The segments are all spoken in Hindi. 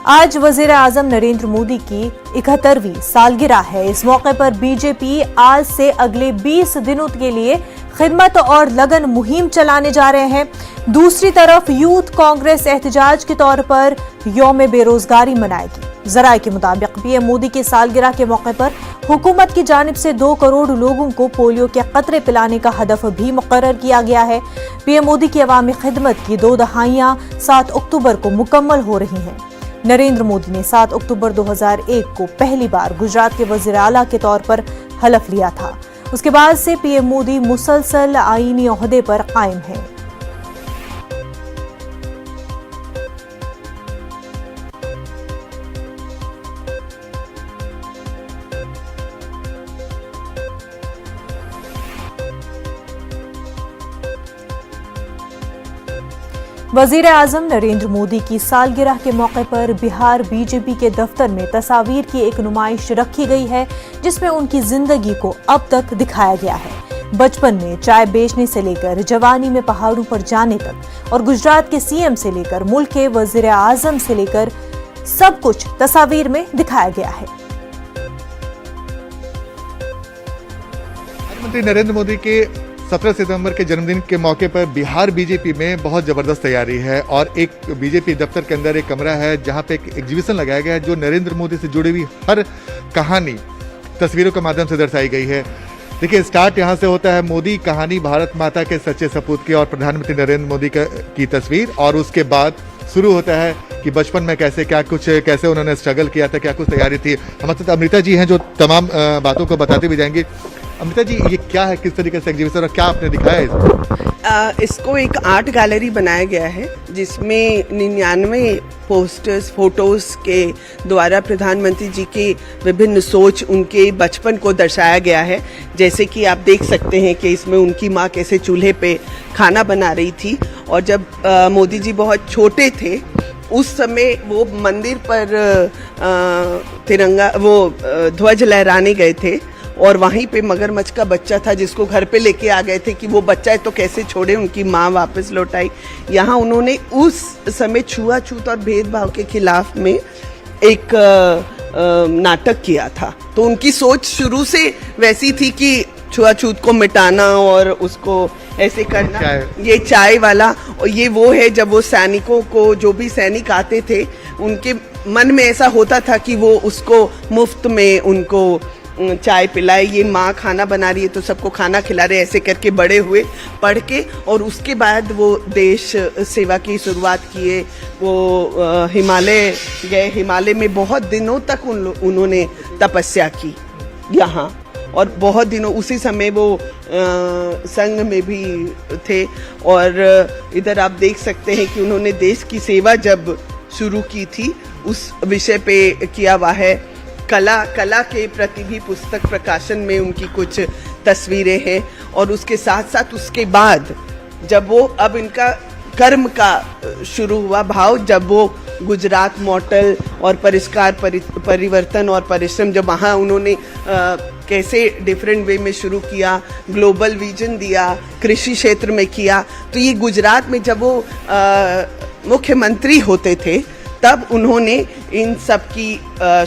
आज वजीर आजम नरेंद्र मोदी की 71वीं सालगिरह है। इस मौके पर बीजेपी आज से अगले 20 दिनों के लिए खिदमत और लगन मुहिम चलाने जा रहे हैं। दूसरी तरफ यूथ कांग्रेस एहतजाज के तौर पर यौम बेरोजगारी मनाएगी। जराये के मुताबिक पीएम मोदी की सालगिरह के मौके पर हुकूमत की जानिब से 2 करोड़ लोगों को पोलियो के कतरे पिलाने का हदफ भी मुकर्रर किया गया है। पीएम मोदी की अवामी खिदमत की 2 दहाइयां 7 अक्टूबर को मुकम्मल हो रही हैं। नरेंद्र मोदी ने 7 अक्टूबर 2001 को पहली बार गुजरात के वजीर आला के तौर पर हलफ लिया था। उसके बाद से पीएम मोदी मुसलसल आईनी ओहदे पर कायम है। वजीर आजम नरेंद्र मोदी की सालगिरह के मौके पर बिहार बीजेपी के दफ्तर में तस्वीर की एक नुमाइश रखी गई है, जिसमें उनकी जिंदगी को अब तक दिखाया गया है। बचपन में चाय बेचने से लेकर जवानी में पहाड़ों पर जाने तक और गुजरात के सीएम से लेकर मुल्क के वजीर आजम से लेकर सब कुछ तस्वीर में दिखाया गया है। प्रधानमंत्री नरेंद्र मोदी के 17 सितंबर के जन्मदिन के मौके पर बिहार बीजेपी में बहुत जबरदस्त तैयारी है और एक बीजेपी दफ्तर के अंदर एक कमरा है जहां पे एक एग्जीबिशन लगाया गया है जो नरेंद्र मोदी से जुड़ी हुई हर कहानी तस्वीरों के माध्यम से दर्शाई गई है। देखिए, स्टार्ट यहां से होता है मोदी कहानी भारत माता के सच्चे सपूत की और प्रधानमंत्री नरेंद्र मोदी की तस्वीर, और उसके बाद शुरू होता है कि बचपन में कैसे उन्होंने स्ट्रगल किया था, क्या कुछ तैयारी थी। हमारे साथ अमृता जी हैं जो तमाम बातों को बताते भी जाएंगे। अमृता जी, ये क्या है, किस तरीके से एग्जीबिशन और क्या आपने दिखाया है इसको एक आर्ट गैलरी बनाया गया है जिसमें 99 पोस्टर्स फोटोज के द्वारा प्रधानमंत्री जी की विभिन्न सोच, उनके बचपन को दर्शाया गया है। जैसे कि आप देख सकते हैं कि इसमें उनकी माँ कैसे चूल्हे पे खाना बना रही थी, और जब मोदी जी बहुत छोटे थे उस समय वो मंदिर पर तिरंगा ध्वज लहराने गए थे और वहीं पे मगरमच्छ का बच्चा था जिसको घर पे लेके आ गए थे कि वो बच्चा है तो कैसे छोड़े, उनकी माँ वापस लौटाई। यहाँ उन्होंने उस समय छुआछूत और भेदभाव के खिलाफ में एक नाटक किया था। तो उनकी सोच शुरू से वैसी थी कि छुआछूत को मिटाना और उसको ऐसे करना। ये चाय वाला, और ये वो है जब वो सैनिकों को, जो भी सैनिक आते थे उनके मन में ऐसा होता था कि वो उसको मुफ्त में उनको चाय पिलाए। ये माँ खाना बना रही है तो सबको खाना खिला रहे, ऐसे करके बड़े हुए पढ़ के, और उसके बाद वो देश सेवा की शुरुआत किए। वो हिमालय गए, हिमालय में बहुत दिनों तक उन्होंने तपस्या की यहाँ, और बहुत दिनों उसी समय वो संघ में भी थे। और इधर आप देख सकते हैं कि उन्होंने देश की सेवा जब शुरू की थी उस विषय पे किया हुआ है। कला के प्रति भी पुस्तक प्रकाशन में उनकी कुछ तस्वीरें हैं, और उसके साथ साथ उसके बाद जब वो अब इनका कर्म का शुरू हुआ भाव, जब वो गुजरात मॉडल और परिष्कार परिवर्तन और परिश्रम, जब वहाँ उन्होंने कैसे डिफरेंट वे में शुरू किया, ग्लोबल विजन दिया, कृषि क्षेत्र में किया। तो ये गुजरात में जब वो मुख्यमंत्री होते थे तब उन्होंने इन सब की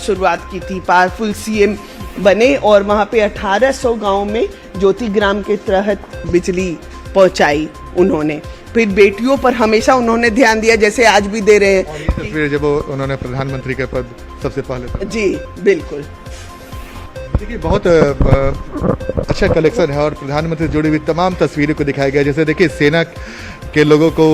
शुरुआत की थी। पावरफुल सीएम बने और वहाँ पे 1800 गाँव में ज्योतिग्राम के तहत बिजली पहुँचाई उन्होंने। फिर बेटियों पर हमेशा उन्होंने ध्यान दिया, जैसे आज भी दे रहे हैं। और ये तस्वीर जब उन्होंने प्रधानमंत्री के पद सबसे पहले जी बिल्कुल। देखिए, बहुत अच्छा कलेक्शन है और प्रधानमंत्री से जुड़ी हुई तमाम तस्वीरों को दिखाया गया। जैसे देखिए, सेना के लोगों को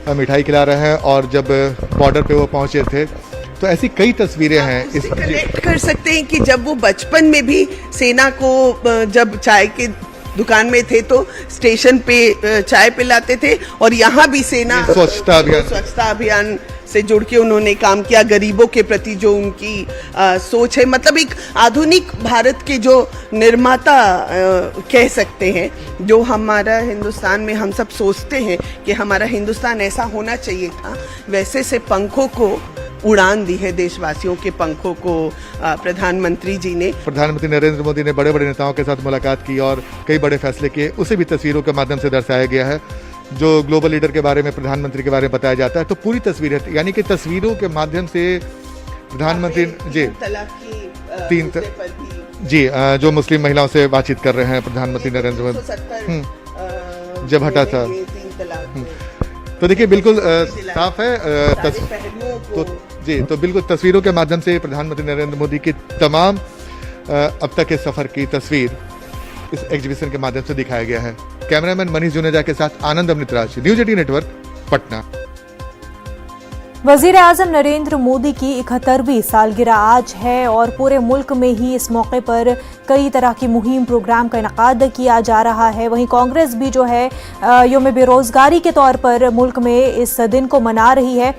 मिठाई खिला रहे हैं और जब बॉर्डर पे वो पहुंचे थे, तो ऐसी कई तस्वीरें हैं। इससे कनेक्ट कर सकते हैं कि जब वो बचपन में भी सेना को, जब चाय के दुकान में थे तो स्टेशन पे चाय पिलाते थे, और यहाँ भी सेना स्वच्छता अभियान से जुड़ के उन्होंने काम किया। गरीबों के प्रति जो उनकी सोच है, मतलब एक आधुनिक भारत के जो निर्माता कह सकते हैं। जो हमारा हिंदुस्तान में हम सब सोचते हैं कि हमारा हिंदुस्तान ऐसा होना चाहिए था, वैसे से पंखों को उड़ान दी है, देशवासियों के पंखों को प्रधानमंत्री जी ने। प्रधानमंत्री नरेंद्र मोदी ने बड़े बड़े नेताओं के साथ मुलाकात की और कई बड़े फैसले किए, उसे भी तस्वीरों के माध्यम से दर्शाया गया है। जो ग्लोबल लीडर के बारे में, प्रधानमंत्री के बारे में बताया जाता है, तो पूरी तस्वीर है, यानी कि तस्वीरों के माध्यम से प्रधानमंत्री जी तलाक की तीन मुद्दे पर भी जी जो मुस्लिम महिलाओं से बातचीत कर रहे हैं प्रधानमंत्री नरेंद्र मोदी 1970 जब हटा था। तीन तलाक में तो देखिए बिल्कुल साफ है सारे पहलुओं को तो बिल्कुल तस्वीरों के माध्यम से प्रधानमंत्री नरेंद्र मोदी की तमाम अब तक के सफर की तस्वीर इस एग्जीबिशन के माध्यम से दिखाया गया है। कैमरामैन मनीष जुनेजा के साथ आनंद अमृतराज, न्यूज 18 नेटवर्क, पटना। वजीर आजम नरेंद्र मोदी की 71वीं सालगिरह आज है और पूरे मुल्क में ही इस मौके पर कई तरह की मुहिम प्रोग्राम का इनकाद किया जा रहा है। वहीं कांग्रेस भी जो है यौम बेरोजगारी के तौर पर मुल्क में इस दिन को मना रही है।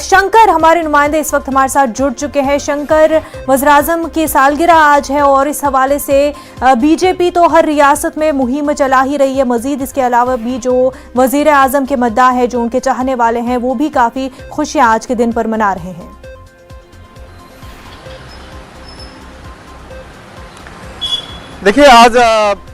शंकर हमारे नुमाइंदे इस वक्त हमारे साथ जुड़ चुके हैं। शंकर, वज़ीर आज़म की सालगिरह आज है और इस हवाले से बीजेपी तो हर रियासत में मुहिम चला ही रही है। मजीद इसके अलावा भी जो वज़ीर आज़म के मद्दाह है, जो उनके चाहने वाले हैं, वो भी काफ़ी खुशियां आज के दिन पर मना रहे हैं। देखिए, आज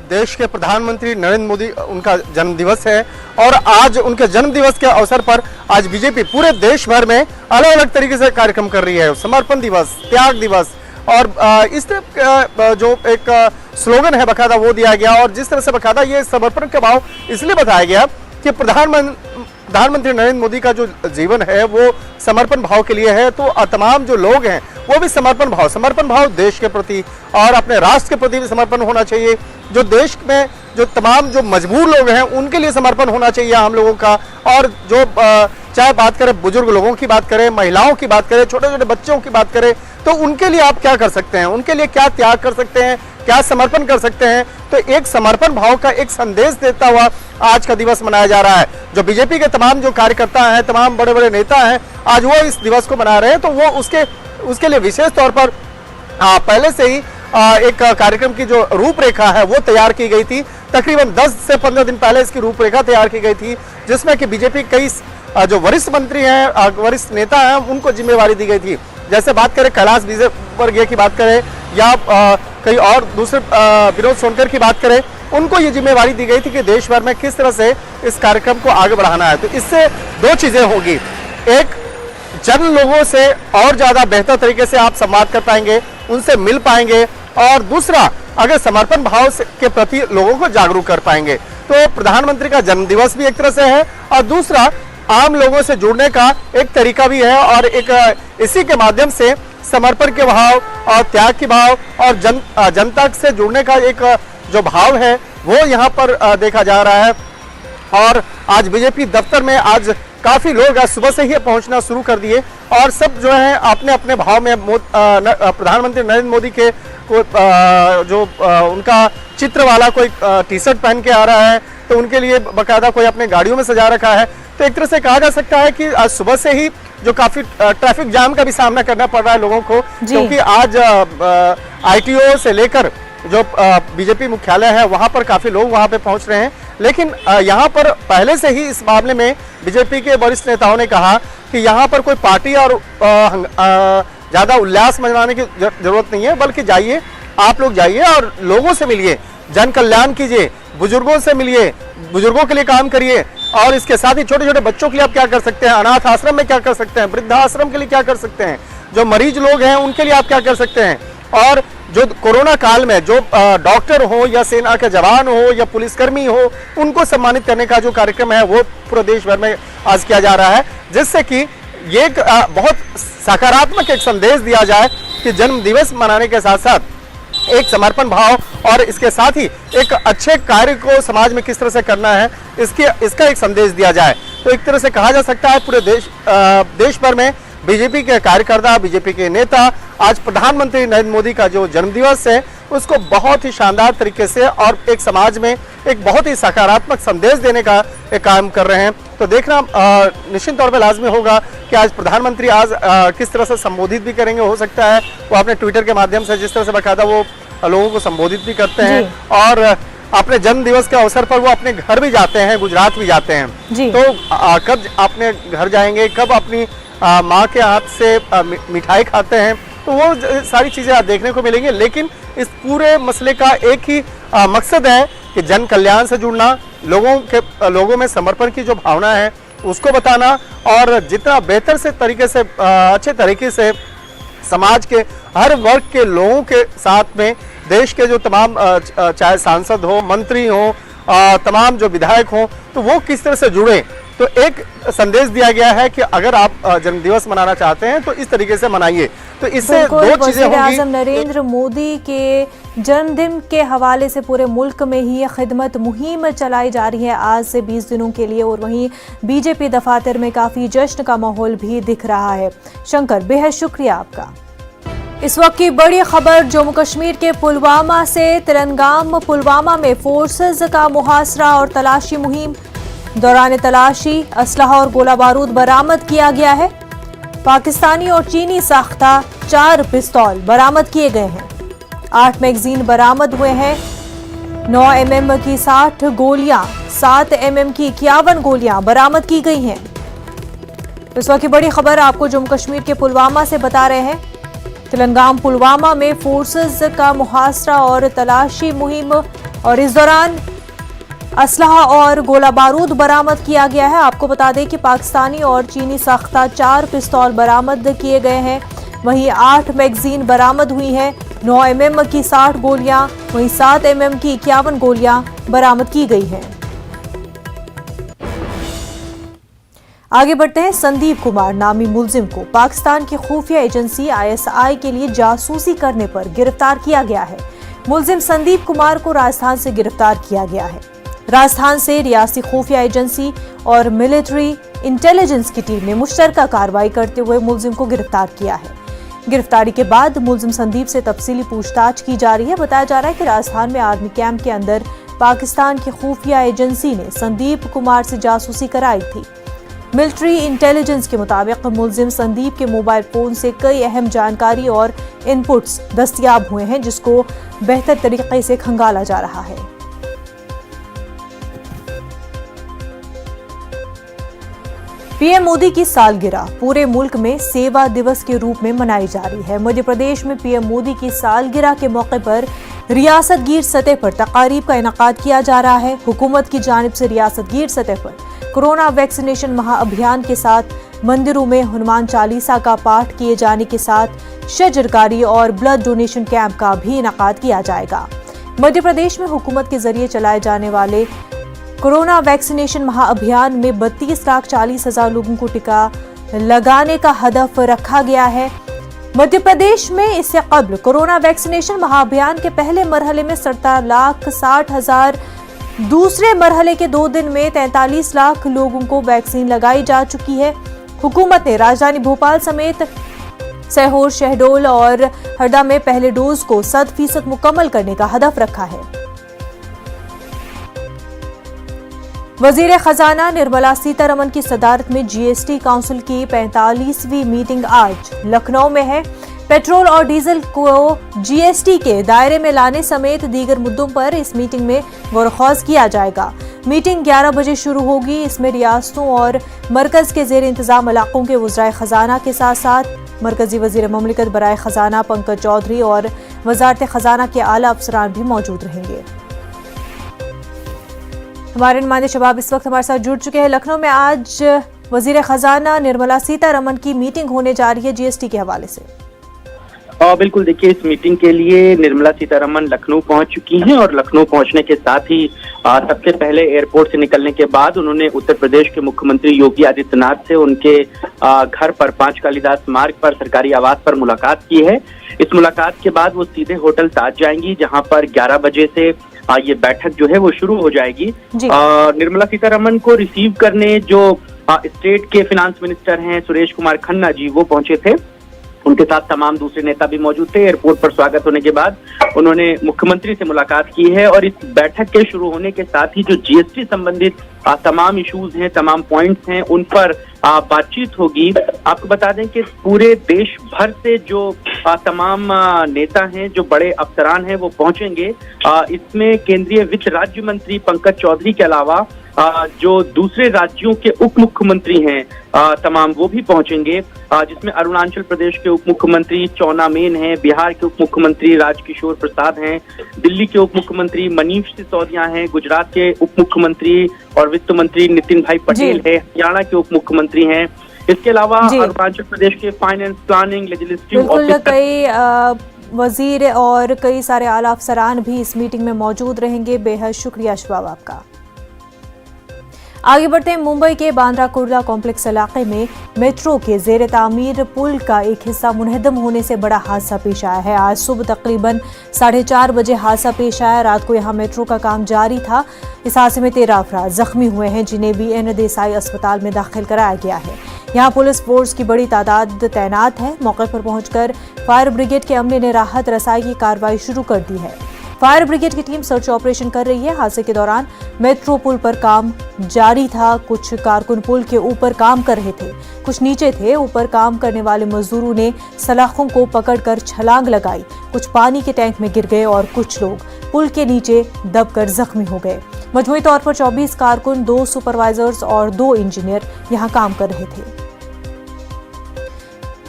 देश के प्रधानमंत्री नरेंद्र मोदी उनका जन्मदिवस है और आज उनके जन्मदिवस के अवसर पर आज बीजेपी पूरे देश भर में अलग अलग तरीके से कार्यक्रम कर रही है। समर्पण दिवस, त्याग दिवस और इस तरह जो एक स्लोगन है बकायदा वो दिया गया और जिस तरह से बकायदा ये समर्पण का भाव इसलिए बताया गया कि प्रधानमंत्री नरेंद्र मोदी का जो जीवन है वो समर्पण भाव के लिए है। तो तमाम जो लोग हैं वो भी समर्पण भाव देश के प्रति और अपने राष्ट्र के प्रति भी समर्पण होना चाहिए। जो देश में जो तमाम जो मजबूर लोग हैं उनके लिए समर्पण होना चाहिए हम लोगों का। और जो चाहे बात करें बुजुर्ग लोगों की बात करें, महिलाओं की बात करें, छोटे छोटे बच्चों की बात करें, तो उनके लिए आप क्या कर सकते हैं, उनके लिए क्या त्याग कर सकते हैं, क्या समर्पण कर सकते हैं। तो एक समर्पण भाव का एक संदेश देता हुआ आज का दिवस मनाया जा रहा है। जो बीजेपी के तमाम जो कार्यकर्ता हैं, तमाम बड़े बड़े नेता हैं, आज वो इस दिवस को मना रहे हैं। तो वो उसके लिए विशेष तौर पर पहले से ही एक कार्यक्रम की जो रूपरेखा है वो तैयार की गई थी। तकरीबन 10 से 15 दिन पहले इसकी रूपरेखा तैयार की गई थी, जिसमें कि बीजेपी कई जो वरिष्ठ मंत्री हैं, वरिष्ठ नेता हैं, उनको जिम्मेवारी दी गई थी। जैसे बात करें कैलाश विजयवर्गीय की बात करें या कई और दूसरे विनोद सोनकर की बात करें, उनको ये जिम्मेवारी दी गई थी कि देश भर में किस तरह से इस कार्यक्रम को आगे बढ़ाना है। तो इससे दो चीजें होगी, एक जन लोगों से और ज्यादा बेहतर तरीके से आप संवाद कर पाएंगे, उनसे मिल पाएंगे, और दूसरा अगर समर्पण भाव के प्रति लोगों को जागरूक कर पाएंगे। तो प्रधानमंत्री का जन्मदिवस भी एक तरह से है और दूसरा आम लोगों से जुड़ने का एक तरीका भी है और एक इसी के माध्यम से समर्पण के भाव और त्याग के भाव और जनता से जुड़ने का एक जो भाव है वो यहाँ पर देखा जा रहा है। और आज बीजेपी दफ्तर में आज काफी लोग आज सुबह से ही पहुंचना शुरू कर दिए और सब जो है अपने अपने भाव में प्रधानमंत्री नरेंद्र मोदी के उनका चित्र वाला कोई टी शर्ट पहन के आ रहा है, तो उनके लिए बाकायदा कोई अपने गाड़ियों में सजा रखा है। तो एक तरह से कहा जा सकता है कि आज सुबह से ही जो काफी ट्रैफिक जाम का भी सामना करना पड़ रहा है लोगों को, क्योंकि आज ITO से लेकर जो बीजेपी मुख्यालय है वहां पर काफी लोग वहां पे पहुंच रहे हैं। लेकिन यहाँ पर पहले से ही इस मामले में बीजेपी के वरिष्ठ नेताओं ने कहा कि यहाँ पर कोई पार्टी और ज्यादा उल्लास मनाने की जरूरत नहीं है, बल्कि जाइए, आप लोग जाइए और लोगों से मिलिए, जन कल्याण कीजिए, बुजुर्गों से मिलिए, बुजुर्गों के लिए काम करिए और इसके साथ ही छोटे छोटे बच्चों के लिए आप क्या कर सकते हैं, अनाथ आश्रम में क्या कर सकते हैं, वृद्धाश्रम के लिए क्या कर सकते हैं, जो मरीज लोग हैं उनके लिए आप क्या कर सकते हैं। और जो कोरोना काल में जो डॉक्टर हो या सेना के जवान हो या पुलिसकर्मी हो, उनको सम्मानित करने का जो कार्यक्रम है वो पूरे देश भर में आज किया जा रहा है, जिससे कि ये बहुत सकारात्मक एक संदेश दिया जाए कि जन्म दिवस मनाने के साथ साथ एक समर्पण भाव और इसके साथ ही एक अच्छे कार्य को समाज में किस तरह से करना है, इसका एक संदेश दिया जाए। तो एक तरह से कहा जा सकता है पूरे देश भर में बीजेपी के कार्यकर्ता, बीजेपी के नेता आज प्रधानमंत्री नरेंद्र मोदी का जो जन्मदिवस है उसको बहुत ही शानदार तरीके से और एक समाज में एक बहुत ही सकारात्मक संदेश देने का एक काम कर रहे हैं। तो देखना निश्चित तौर पर लाजमी होगा कि आज प्रधानमंत्री आज किस तरह से संबोधित भी करेंगे। हो सकता है वो अपने ट्विटर के माध्यम से जिस तरह से बाकायदा वो लोगों को संबोधित भी करते हैं और अपने जन्म दिवस के अवसर पर वो अपने घर भी जाते हैं, गुजरात भी जाते हैं। तो कब अपने घर जाएंगे, कब अपनी माँ के हाथ से मिठाई खाते हैं, तो वो सारी चीजें आप देखने को मिलेंगी। लेकिन इस पूरे मसले का एक ही मकसद है कि जन कल्याण से जुड़ना, लोगों में समर्पण की जो भावना है उसको बताना और जितना बेहतर से तरीके से अच्छे तरीके से समाज के हर वर्ग के लोगों के साथ में देश के जो तमाम चाहे सांसद हो, मंत्री हो, तमाम जो विधायक हो, तो वो किस तरह से जुड़े। तो एक संदेश दिया गया है कि अगर आप जन्मदिवस मनाना चाहते हैं तो इस तरीके से मनाइए। तो इससे दो चीजें होंगी। आज़म नरेंद्र मोदी के जन्मदिन के हवाले से पूरे मुल्क में ही खिदमत मुहिम चलाई जा रही है आज से 20 दिनों के लिए, और वहीं बीजेपी दफातर में काफी जश्न का माहौल भी दिख रहा है। शंकर, बेहद शुक्रिया आपका। इस वक्त की बड़ी खबर जम्मू कश्मीर के पुलवामा से। तेलंगाना पुलवामा में फोर्सेज का मुहासरा और तलाशी मुहिम। दौरान तलाशी असलहा और गोला बारूद बरामद किया गया है। पाकिस्तानी और चीनी साख्ता 4 पिस्तौल बरामद किए गए हैं। 8 मैगजीन बरामद हुए हैं। 9 mm की 60 गोलियां, 7 mm की 51 गोलियां बरामद की गई हैं। इस वक्त की बड़ी खबर आपको जम्मू कश्मीर के पुलवामा से बता रहे हैं। तेलंगाना पुलवामा में फोर्सेज का मुहासरा और तलाशी मुहिम, और इस दौरान असलहा और गोला बारूद बरामद किया गया है। आपको बता दें कि पाकिस्तानी और चीनी साख्ता 4 पिस्तौल बरामद किए गए हैं। वहीं 8 मैगजीन बरामद हुई हैं। 9 mm की 60 गोलियां, वहीं 7 mm की 51 गोलियां बरामद की गई हैं। आगे बढ़ते हैं। संदीप कुमार नामी मुलजिम को पाकिस्तान की खुफिया एजेंसी ISI के लिए जासूसी करने पर गिरफ्तार किया गया है। मुलजिम संदीप कुमार को राजस्थान से गिरफ्तार किया गया है। राजस्थान से रियासती खुफिया एजेंसी और मिलिट्री इंटेलिजेंस की टीम ने मुश्तरका कार्रवाई करते हुए मुलजिम को गिरफ्तार किया है। गिरफ्तारी के बाद मुलजिम संदीप से तफसीली पूछताछ की जा रही है। बताया जा रहा है कि राजस्थान में आर्मी कैंप के अंदर पाकिस्तान की खुफिया एजेंसी ने संदीप कुमार से जासूसी कराई थी। मिलिट्री इंटेलिजेंस के मुताबिक मुलजिम संदीप के मोबाइल फोन से कई अहम जानकारी और इनपुट्स दस्तयाब हुए हैं, जिसको बेहतर तरीके से खंगाला जा रहा है। पीएम मोदी की सालगिरह पूरे मुल्क में सेवा दिवस के रूप में मनाई जा रही है। मध्य प्रदेश में पीएम मोदी की सालगिरह के मौके पर रियासतगीर सतह पर तकारीब का इनेकाद किया जा रहा है। हुकूमत की जानिब से रियासतगीर सतह पर कोरोना वैक्सीनेशन महाअभियान के साथ मंदिरों में हनुमान चालीसा का पाठ किए जाने के साथ शजरकारी और ब्लड डोनेशन कैंप का भी इनेकाद किया जाएगा। मध्य प्रदेश में हुकूमत के जरिए चलाए जाने वाले कोरोना वैक्सीनेशन महाअभियान में 32,40,000 लोगों को टीका लगाने का हदफ रखा गया है। मध्य प्रदेश में इससे कबल कोरोना वैक्सीनेशन महाअभियान के पहले मरहले में 17,60,000, दूसरे मरहले के 2 दिन में 43 लाख लोगों को वैक्सीन लगाई जा चुकी है। हुकूमत ने राजधानी भोपाल समेत सीहोर, शहडोल और हरदा में पहले डोज को 100% मुकम्मल करने का हदफ रखा है। वजीर खजाना निर्मला सीतारमण की सदारत में जीएसटी काउंसिल की 45वीं मीटिंग आज लखनऊ में है। पेट्रोल और डीजल को जीएसटी के दायरे में लाने समेत दीगर मुद्दों पर इस मीटिंग में गौर-व-ख़ौज़ किया जाएगा। मीटिंग 11 बजे शुरू होगी। इसमें रियासतों और मरकज के जेर इंतजाम इलाकों के वज़राए खजाना के साथ साथ मरकजी वजीर ममलिकत बराए खजाना पंकज चौधरी और वजारत खजाना के आला अफसरान भी मौजूद रहेंगे। हमारे नुमाइंदे शबाब इस वक्त हमारे साथ जुड़ चुके हैं। लखनऊ में आज वजीर खजाना निर्मला सीतारमण की मीटिंग होने जा रही है जीएसटी के हवाले से। बिल्कुल, देखिए इस मीटिंग के लिए निर्मला सीतारमण लखनऊ पहुंच चुकी हैं और लखनऊ पहुंचने के साथ ही सबसे पहले एयरपोर्ट से निकलने के बाद उन्होंने उत्तर प्रदेश के मुख्यमंत्री योगी आदित्यनाथ से उनके घर पर 5 कालिदास मार्ग पर सरकारी आवास पर मुलाकात की है। इस मुलाकात के बाद वो सीधे होटल ताज जाएंगी, जहां पर 11 बजे से ये बैठक जो है वो शुरू हो जाएगी। निर्मला सीतारमण को रिसीव करने जो स्टेट के फिनांस मिनिस्टर हैं सुरेश कुमार खन्ना जी, वो पहुंचे थे। उनके साथ तमाम दूसरे नेता भी मौजूद थे। एयरपोर्ट पर स्वागत होने के बाद उन्होंने मुख्यमंत्री से मुलाकात की है और इस बैठक के शुरू होने के साथ ही जो जीएसटी संबंधित तमाम इश्यूज हैं, तमाम पॉइंट्स हैं, उन पर बातचीत होगी। आपको बता दें कि पूरे देश भर से जो तमाम नेता हैं, जो बड़े अफसरान हैं, वो पहुंचेंगे। इसमें केंद्रीय वित्त राज्य मंत्री पंकज चौधरी के अलावा जो दूसरे राज्यों के उप मुख्यमंत्री हैं तमाम, वो भी पहुंचेंगे, जिसमें अरुणाचल प्रदेश के उप मुख्यमंत्री चौना मेन हैं, बिहार के उप मुख्यमंत्री राजकिशोर प्रसाद हैं, दिल्ली के उप मुख्यमंत्री मनीष सिसोदिया हैं, गुजरात के उप मुख्यमंत्री और वित्त मंत्री नितिन भाई पटेल है, हरियाणा के उप मुख्यमंत्री हैं। इसके अलावा जी। अरुणाचल प्रदेश के फाइनेंस, प्लानिंग, लेजिस्लेटिव बिल्कुल, ऑफिसर, कई वजीर और कई सारे आला अफसरान भी इस मीटिंग में मौजूद रहेंगे। बेहद शुक्रिया शबाब आपका। आगे बढ़ते हैं। मुंबई के बांद्रा कुर्ला कॉम्प्लेक्स इलाके में मेट्रो के जेर तामीर पुल का एक हिस्सा मुनहदम होने से बड़ा हादसा पेश आया है। आज सुबह तकरीबन 4:30 बजे हादसा पेश आया। रात को यहां मेट्रो का काम जारी था। इस हादसे में 13 अफराद जख्मी हुए हैं, जिन्हें BN देसाई अस्पताल में दाखिल कराया गया है। यहां पुलिस फोर्स की बड़ी तादाद तैनात है। मौके पर पहुंचकर फायर ब्रिगेड के अमले ने राहत रसाई की कार्रवाई शुरू कर दी है। फायर ब्रिगेड की टीम सर्च ऑपरेशन कर रही है। हादसे के दौरान मेट्रो पुल पर काम जारी था। कुछ कारकुन पुल के ऊपर काम कर रहे थे, कुछ नीचे थे। ऊपर काम करने वाले मजदूरों ने सलाखों को पकड़कर छलांग लगाई। कुछ पानी के टैंक में गिर गए और कुछ लोग पुल के नीचे दबकर जख्मी हो गए। मजमूई तौर पर 24 कारकुन, 2 सुपरवाइजर्स और 2 इंजीनियर यहां काम कर रहे थे।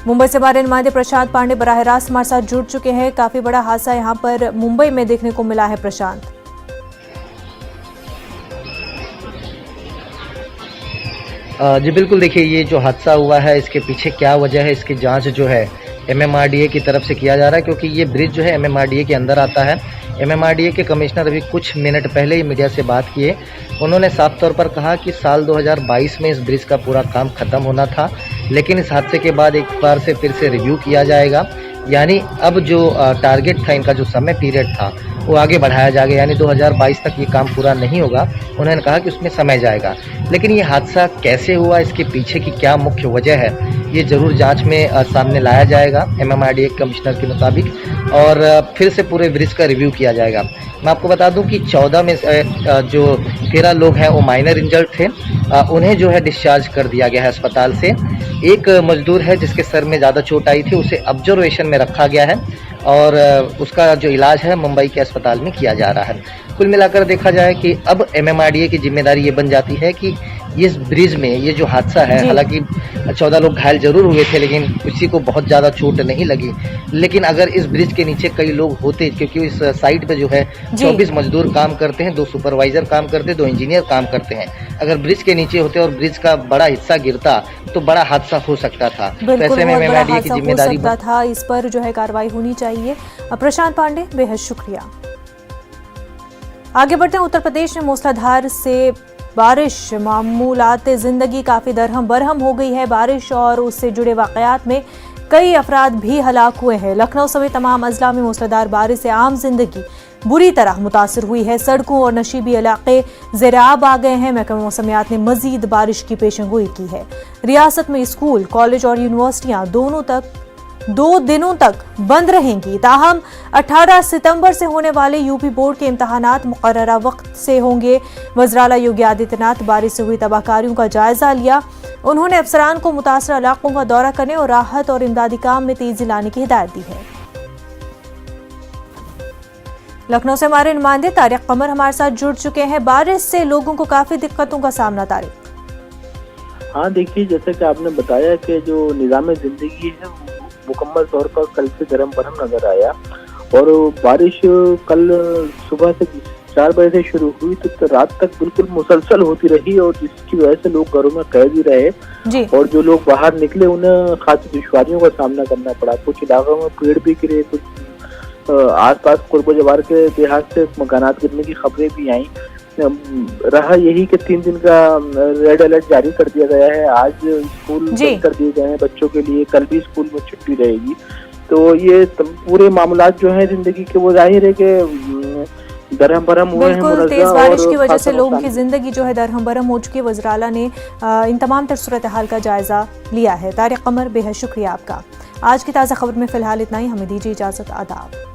मुंबई से हमारे नुमाइंदे प्रशांत पांडे बराह रास्त हमारे साथ जुड़ चुके हैं। काफी बड़ा हादसा यहां पर मुंबई में देखने को मिला है। प्रशांत, जी बिल्कुल, देखिए ये जो हादसा हुआ है इसके पीछे क्या वजह है, इसकी जांच जो है MMRDA की तरफ से किया जा रहा है, क्योंकि ये ब्रिज जो है MMRDA के अंदर आता है। MMRDA के कमिश्नर अभी कुछ मिनट पहले ही मीडिया से बात किए। उन्होंने साफ तौर पर कहा कि साल 2022 में इस ब्रिज का पूरा काम खत्म होना था, लेकिन इस हादसे के बाद एक बार से फिर से रिव्यू किया जाएगा। यानी अब जो टारगेट था, इनका जो समय पीरियड था वो आगे बढ़ाया जाएगा, यानी 2022 तक ये काम पूरा नहीं होगा। उन्होंने कहा कि उसमें समय जाएगा। लेकिन ये हादसा कैसे हुआ, इसके पीछे की क्या मुख्य वजह है, ये ज़रूर जांच में सामने लाया जाएगा MMRDA कमिश्नर के मुताबिक, और फिर से पूरे ब्रिज का रिव्यू किया जाएगा। मैं आपको बता दूं कि 14 में जो 13 लोग हैं वो माइनर इंजर्ड थे, उन्हें जो है डिस्चार्ज कर दिया गया है अस्पताल से। एक मजदूर है जिसके सर में ज़्यादा चोट आई थी, उसे ऑब्जर्वेशन में रखा गया है और उसका जो इलाज है मुंबई के अस्पताल में किया जा रहा है। कुल मिलाकर देखा जाए कि अब MMRDA की जिम्मेदारी ये बन जाती है कि इस ब्रिज में ये जो हादसा है, हालांकि 14 लोग घायल जरूर हुए थे, लेकिन किसी को बहुत ज़्यादा चोट नहीं लगी। लेकिन अगर इस ब्रिज के नीचे कई लोग होते, क्योंकि इस साइड पे जो है 24 मजदूर काम करते हैं, 2 सुपरवाइजर काम करते हैं, 2 इंजीनियर काम करते हैं। अगर ब्रिज के नीचे होते और ब्रिज का बड़ा हिस्सा गिरता तो बड़ा हादसा हो सकता था। तो ऐसे में MMRDA की जिम्मेदारी था, इस पर जो है कार्रवाई होनी चाहिए। प्रशांत पांडे, बेहद शुक्रिया। आगे बढ़ते हैं। उत्तर प्रदेश में मूसलाधार से बारिश मामूलात जिंदगी काफी दरहम बरहम हो गई है। बारिश और उससे जुड़े वाकयात में कई अफराद भी हलाक हुए हैं। लखनऊ समेत तमाम अजला में मूसलाधार बारिश से आम जिंदगी बुरी तरह मुतासर हुई है। सड़कों और नशीबी इलाके ज़ेराब आ गए हैं। महकमा मौसमियात ने मजीद बारिश की पेशेंगोई की है। रियासत में स्कूल, कॉलेज और यूनिवर्सिटियां 2 दिनों तक बंद रहेंगी। ताहम 18 सितंबर से होने वाले यूपी बोर्ड के इम्तहानात मुकर्ररा वक्त से होंगे। वज़ीर-ए-आला योगी आदित्यनाथ बारिश से हुई तबाहकारियों का जायजा लिया। उन्होंने अफसरान को मुतासर इलाकों का दौरा करने और राहत और इमदादी काम में तेजी लाने की हिदायत दी है। लखनऊ से हमारे नुमाइंदे तारिक कमर हमारे साथ जुड़ चुके हैं। बारिश से लोगों को काफी दिक्कतों का सामना। तारिक, हाँ देखिए, जैसे कि आपने बताया कि जो निज़ाम जिंदगी है मुकम्मल तौर पर कल से गरम बरम नजर आया, और बारिश कल सुबह से 4 बजे से शुरू हुई तो रात तक बिल्कुल मुसलसल होती रही, और जिसकी वजह से लोग घरों में कैद भी रहे जी। और जो लोग बाहर निकले उन्हें खासी दुश्वारियों का सामना करना पड़ा। कुछ इलाकों में पेड़ भी गिरे, कुछ आसपास कुर्ब जवार के देहात से मकानात गिरने की खबरें भी आई। रहा यही कि 3 दिन का रेड अलर्ट जारी कर दिया गया है। आज स्कूल बंद कर दिए गए हैं बच्चों के लिए, कल भी स्कूल में छुट्टी रहेगी। तो ये पूरे मामलात जो हैं जिंदगी के, वो जाहिर है कि दरहम बरहम हुए हैं। बिल्कुल, तेज बारिश की वजह से लोगों की जिंदगी जो है दरहम बरहम हो चुकी है। वज़ीर-ए-आला ने इन तमाम तर सूरत हाल का जायजा लिया है। तारिक कमर, बेहद शुक्रिया आपका। आज की ताज़ा खबर में फिलहाल इतना ही। हमें दीजिए इजाजत। आदाब।